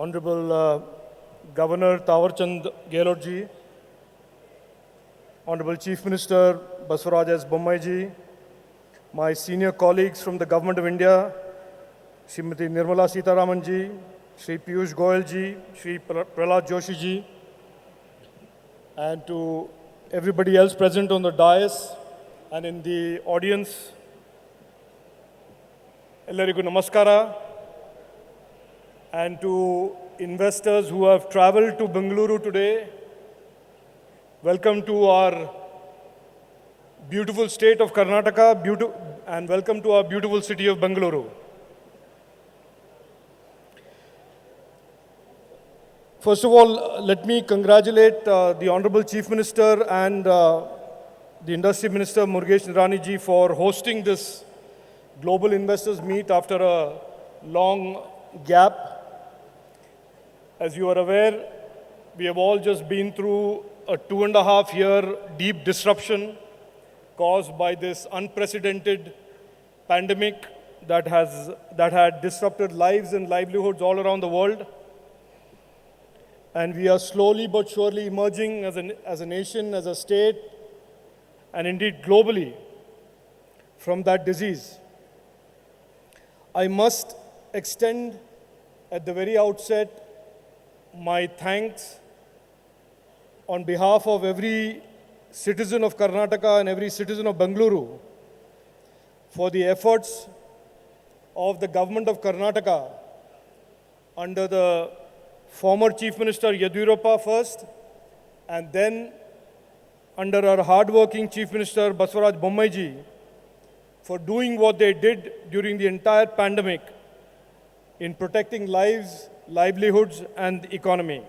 Honorable Governor Tawarchand Gehlot-ji, Honorable Chief Minister Basuraj S. Bommai-ji, my senior colleagues from the Government of India, Srimati Nirmala Sitharaman-ji, Shri Piyush Goyal-ji, Shri Prahlad Joshi-ji, and to everybody else present on the dais and in the audience, Ellarigu Namaskara, and to investors who have traveled to Bengaluru today, welcome to our beautiful state of Karnataka, and welcome to our beautiful city of Bengaluru. First of all, let me congratulate the Honorable Chief Minister and the Industry Minister Murugesh Nirani ji for hosting this Global Investors Meet after a long gap. As you are aware, we have all just been through a 2.5-year deep disruption caused by this unprecedented pandemic that had disrupted lives and livelihoods all around the world. And we are slowly but surely emerging as a nation, as a state, and indeed globally from that disease. I must extend at the very outset my thanks on behalf of every citizen of Karnataka and every citizen of Bengaluru for the efforts of the government of Karnataka under the former Chief Minister Yediyurappa first, and then under our hard-working Chief Minister Basuraj Bommai-ji for doing what they did during the entire pandemic in protecting lives, livelihoods, and the economy.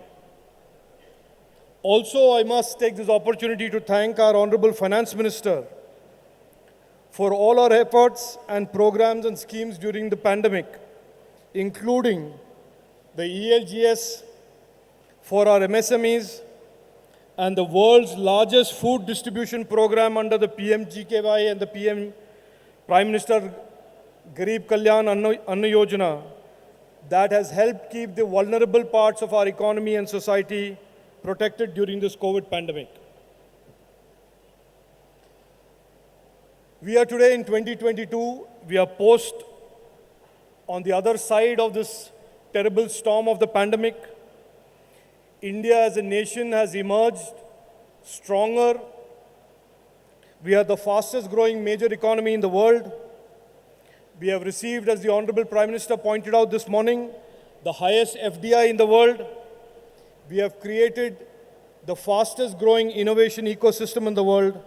Also, I must take this opportunity to thank our Honorable Finance Minister for all our efforts and programs and schemes during the pandemic, including the ELGS for our MSMEs and the world's largest food distribution program under the PMGKY and the Prime Minister Garib Kalyan Anna Yojana that has helped keep the vulnerable parts of our economy and society protected during this COVID pandemic. We are today in 2022. We are on the other side of this terrible storm of the pandemic. India as a nation has emerged stronger. We are the fastest growing major economy in the world. We have received, as the Honorable Prime Minister pointed out this morning, the highest FDI in the world. We have created the fastest growing innovation ecosystem in the world.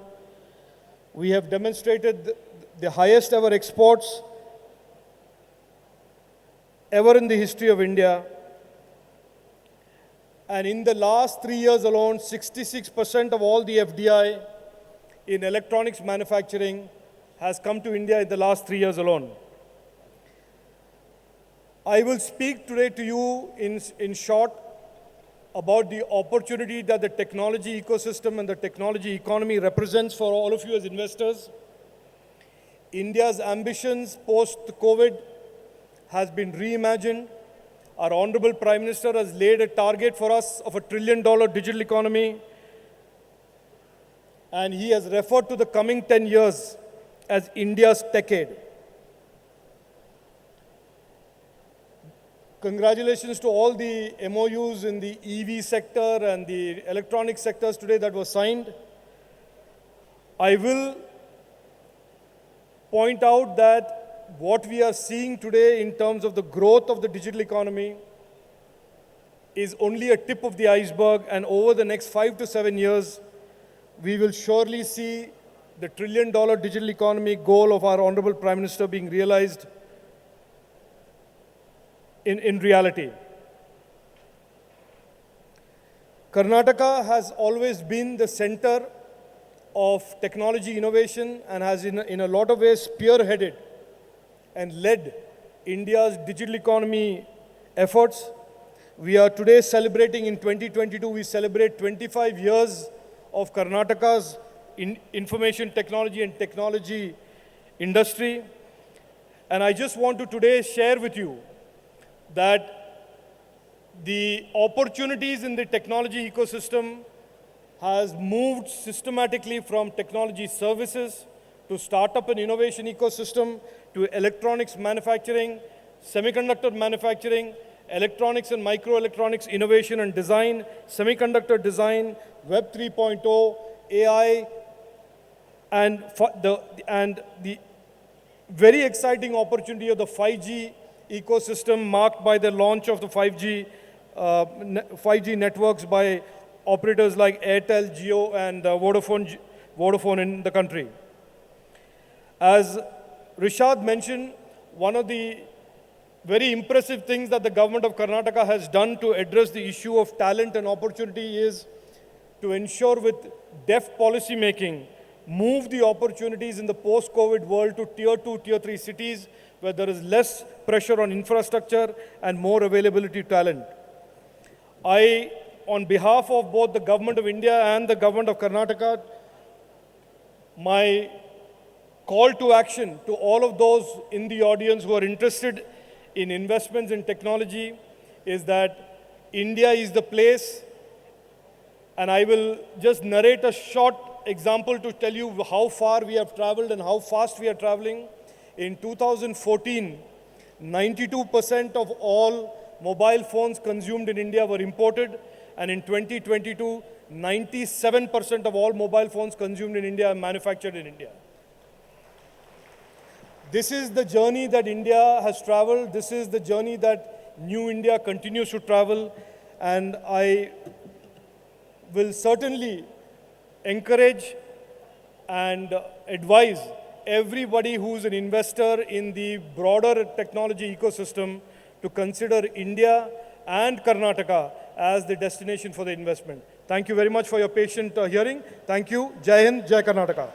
We have demonstrated the highest ever exports ever in the history of India. And in the last 3 years alone, 66% of all the FDI in electronics manufacturing has come to India in the last 3 years alone. I will speak today to you in short about the opportunity that the technology ecosystem and the technology economy represents for all of you as investors. India's ambitions post-COVID has been reimagined. Our Honorable Prime Minister has laid a target for us of $1 trillion digital economy, and he has referred to the coming 10 years as India's decade. Congratulations to all the MOUs in the EV sector and the electronic sectors today that were signed. I will point out that what we are seeing today in terms of the growth of the digital economy is only a tip of the iceberg, and over the next 5 to 7 years, we will surely see the $1 trillion digital economy goal of our Honorable Prime Minister being realized in reality. Karnataka has always been the center of technology innovation and has in a lot of ways spearheaded and led India's digital economy efforts. We are today celebrating, in 2022, we celebrate 25 years of Karnataka's information technology and technology industry. And I just want to today share with you that The opportunities in the technology ecosystem has moved systematically from technology services to startup and innovation ecosystem to electronics manufacturing, semiconductor manufacturing, electronics and microelectronics innovation and design, semiconductor design, Web 3.0, AI, and the very exciting opportunity of the 5G ecosystem marked by the launch of the 5G networks by operators like Airtel, Jio, and Vodafone in the country. As Rishad mentioned, one of the very impressive things that the government of Karnataka has done to address the issue of talent and opportunity is to ensure with deft policy making, move the opportunities in the post-COVID world to tier 2, tier 3 cities where there is less pressure on infrastructure and more availability to talent. I, on behalf of both the government of India and the government of Karnataka, my call to action to all of those in the audience who are interested in investments in technology is that India is the place, and I will just narrate a short example to tell you how far we have traveled and how fast we are traveling. In 2014, 92% of all mobile phones consumed in India were imported, and in 2022, 97% of all mobile phones consumed in India are manufactured in India. This is the journey that India has traveled. This is the journey that New India continues to travel. And I will certainly encourage and advise everybody who's an investor in the broader technology ecosystem to consider India and Karnataka as the destination for the investment. Thank you very much for your patient hearing. Thank you. Jai Hind, Jai Karnataka.